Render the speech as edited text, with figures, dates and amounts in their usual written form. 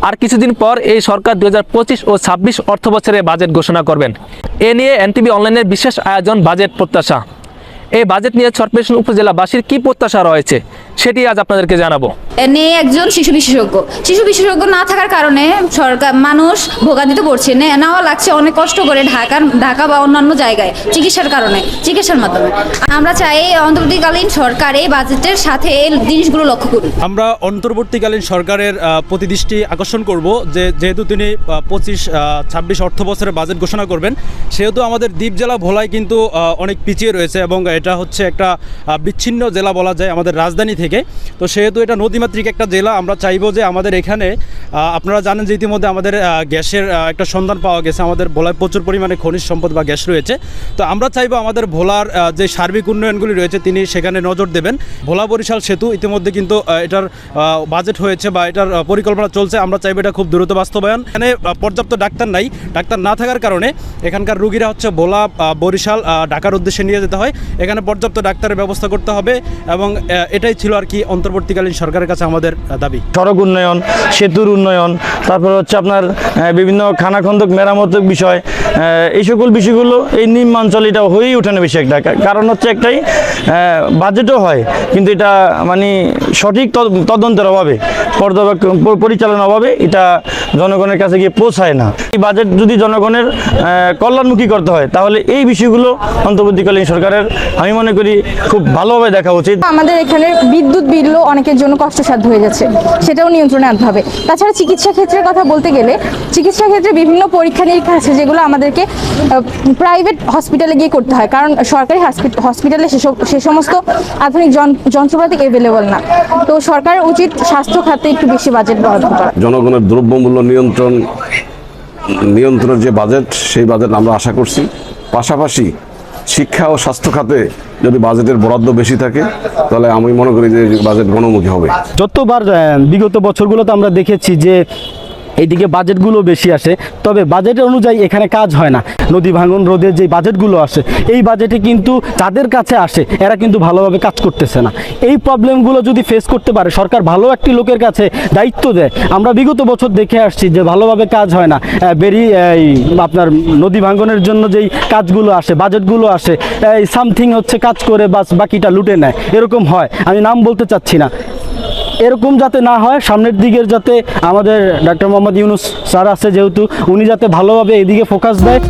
আর কিছুদিন পর এই সরকার 2025 ও 26 অর্থ বছরে বাজেট ঘোষণা করবেন। এ নিয়ে এনটিভি অনলাইনের বিশেষ আয়োজন বাজেট প্রত্যাশা। এই বাজেট নিয়ে চরপেশন উপজেলাবাসীর কি প্রত্যাশা রয়েছে সেটি আজ আপনাদেরকে জানাবো। নেই একজন শিশু বিশেষজ্ঞ না থাকার কারণে মানুষ ভোগান্তিতে পড়ছে, নেওয়া লাগছে অনেক কষ্ট করে ঢাকা বা অন্যান্য জায়গায় চিকিৎসার মাধ্যমে। আমরা চাই অন্তর্বর্তীকালীন সরকার এই বাজেটের সাথে এই জিনিসগুলো লক্ষ্য করুন। আমরা অন্তর্বর্তীকালীন সরকারের প্রতি দৃষ্টি আকর্ষণ করব যেহেতু তিনি 25-26 অর্থ বছরের বাজেট ঘোষণা করবেন, সেহেতু আমাদের দ্বীপ জেলা ভোলায় কিন্তু অনেক পিছিয়ে রয়েছে এবং এটা হচ্ছে একটা বিচ্ছিন্ন জেলা বলা যায় আমাদের রাজধানী থেকে। তো সেহেতু এটা নদীমাতৃক একটা জেলা। আমরা চাইবো যে আমাদের এখানে আপনারা জানেন যে ইতিমধ্যে আমাদের গ্যাসের একটা সন্ধান পাওয়া গেছে, আমাদের ভোলায় প্রচুর পরিমাণে খনিজ সম্পদ বা গ্যাস রয়েছে। তো আমরা চাইবো আমাদের ভোলার যে সার্বিক উন্নয়নগুলি রয়েছে তিনি সেখানে নজর দেবেন। ভোলা বরিশাল সেতু ইতিমধ্যে কিন্তু এটার বাজেট হয়েছে বা এটার পরিকল্পনা চলছে। আমরা চাইবো এটা খুব দ্রুত বাস্তবায়ন। এখানে পর্যাপ্ত ডাক্তার নাই, ডাক্তার না থাকার কারণে এখানকার রুগীরা হচ্ছে ভোলা বরিশাল ঢাকার উদ্দেশ্যে নিয়ে যেতে হয়। এখানে পর্যাপ্ত ডাক্তারের ব্যবস্থা করতে হবে এবং এটাই ছিল আর কি অন্তর্বর্তীকালীন সরকারের কাছে আমাদের দাবি। সড়ক উন্নয়ন, সেতুর উন্নয়ন, তারপর হচ্ছে আপনার বিভিন্ন খানাখন্দক মেরামতের বিষয়, এই সকল বিষয়গুলো এই নিম্নাঞ্চল এটা হয়েই ওঠে না বেশি একটা। কারণ হচ্ছে একটাই, বাজেটও হয় কিন্তু এটা মানে সঠিক তদন্তের অভাবে, পরিচালনার অভাবে এটা জনগণের কাছে গিয়ে পৌঁছায় না। এই বাজেট যদি জনগণের কল্যাণমুখী করতে হয় তাহলে এই বিষয়গুলো অন্তর্বর্তীকালীন সরকারের আমি মনে করি খুব ভালোভাবে দেখা উচিত। আমাদের এখানে বিদ্যুৎ বিলও অনেকের জন্য কষ্টসাধ্য হয়ে যাচ্ছে, সেটাও নিয়ন্ত্রণে আনতে হবে। তাছাড়া চিকিৎসা ক্ষেত্রের কথা বলতে গেলে চিকিৎসা ক্ষেত্রে বিভিন্ন পরীক্ষা নিরীক্ষা আছে যেগুলো আমাদেরকে প্রাইভেট হসপিটালে গিয়ে করতে হয়, কারণ সরকারি হসপিটালে সে সমস্ত আধুনিক যন্ত্রপাতি অ্যাভেলেবল না। তো সরকারের উচিত স্বাস্থ্য খাতে একটু বেশি বাজেট বরাদ্দ করা। জনগণের দ্রব্যমূল্য নিয়ন্ত্রণের যে বাজেট, সেই বাজেট আমরা আশা করছি। পাশাপাশি শিক্ষা ও স্বাস্থ্য খাতে যদি বাজেটের বরাদ্দ বেশি থাকে তাহলে আমি মনে করি যে বাজেট গণমুখী হবে। যতবার বিগত বছরগুলোতে আমরা দেখেছি যে এইদিকে বাজেটগুলো বেশি আসে, তবে বাজেট অনুযায়ী এখানে কাজ হয় না। নদী ভাঙন রোধের যে বাজেটগুলো আসে এই বাজেটে কিন্তু যাদের কাছে আসে এরা কিন্তু ভালোভাবে কাজ করতেছে না। এই প্রবলেমগুলো যদি ফেস করতে পারে সরকার, ভালো একটি লোকের কাছে দায়িত্ব দেয়, আমরা বিগত বছর দেখে আসছি যে ভালোভাবে কাজ হয় না। আপনার নদী ভাঙনের জন্য যেই কাজগুলো আসে, বাজেটগুলো আসে, সামথিং হচ্ছে কাজ করে বাকিটা লুটে নেয়, এরকম হয়। আমি নাম বলতে চাচ্ছি না, এরকম যাতে না হয় সামনের দিকের যাতে আমাদের ডক্টর মোহাম্মদ ইউনূস স্যার আছে যেহেতু, উনি যাতে ভালোভাবে এদিকে ফোকাস দেয়।